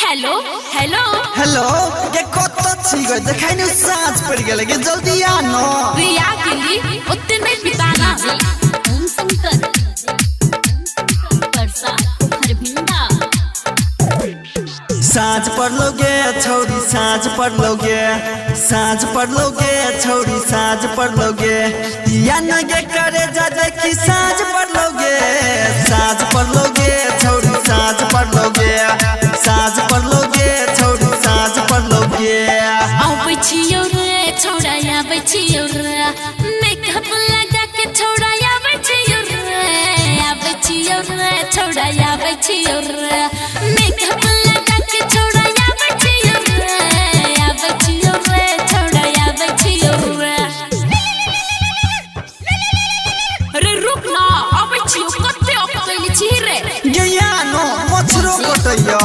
hello hello hello ये कत छी गए देखाइ न साँझ पड़ गेल के जल्दी आ न रिया गेली ओते नहीं बिताना ओम शंकर परसा हरभिंडा साँझ पड़लोगे छौरी साँझ पड़लोगे साँझ पड़लोगे छौरी साँझ पड़लोगे या न ये करे जा देखी साँझ पड़लोगे साँझ पड़लोगे छौरी साँझ पड़लोगे साँझ पड़लोगे छौरी साँझ पड़लोगे आबै छियौ रे छौड़ा आबै छियौ रे मेकअप लगा के छौड़ा आबै छियौ रे आबै छियौ रे छौड़ा आबै छियौ रे मेकअप लगा के छौड़ा आबै छियौ रे आबै छियौ रे छौड़ा आबै छियौ रे रे रुक ना आबै छियौ कते अकैली छी रे गया नो मछरो कटैया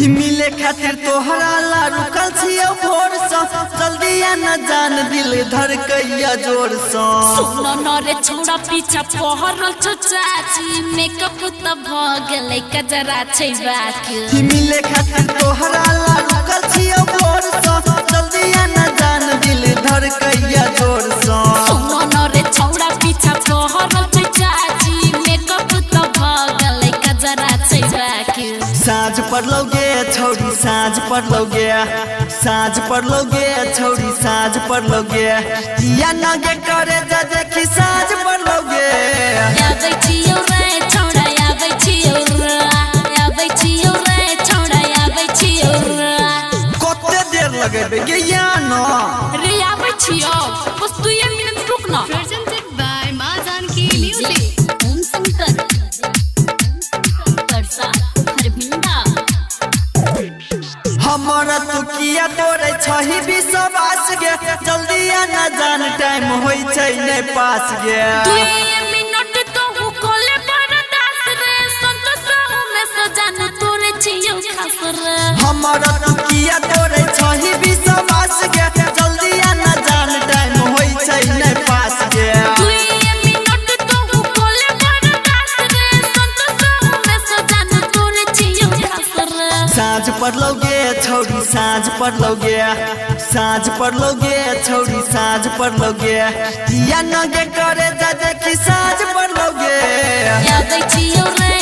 मिले खातिर तोहरा ला रुकल छियो भोर सा जल्दी आ न जान दिल धड़कैया जोर सा सुनो न रे छौड़ा पीछा पहरल छ चाची मेकअप त भ गेलै कजरा छै बाकी मिले खातिर तोहरा ला रुकल छियो भोर सा जल्दी आ न जान दिल धड़कैया जोर सा सुनो न रे छौड़ा पीछा पहरल छ चाची मेकअप त भ गेलै कजरा छै बाकी साँझ पड़लोगे छौरी साँझ पड़लोगे साँझ पड़लोगे छौरी साँझ पड़लोगे या न गे करे जा देखी साँझ पड़लोगे आबै छियौ रे छौड़ा आबै छियौ रे आबै छियौ रे छौड़ा आबै छियौ रे कते देर लगेबे गे या न रे आबै छियौ बस 2 मिनट रुक ना Presented by माँ जानकी म्यूजिक ओम शंकर परसा हरभिंडा हमारा तू किया तोरे छही विश्वास गे जल्दी आ न जान टाइम होई छै नै पास गे 2 मिनट तो हु खोले बरदास रे संतोष उमेश जान तोरे छियौ खास रे हमारा तू किया तोरे छही विश्वास गे जल्दी आ न जान टाइम होई छै नै पास गे 2 मिनट तो हु खोले बरदास रे संतोष उमेश जान तोरे छियौ खास रे साँझ पड़लोगे छौरी साँझ पड़लोगे साँझ पड़लोगे छौरी साँझ पड़लोगे या न गे करे जा देखी साँझ पड़लोगे आबै छियौ रे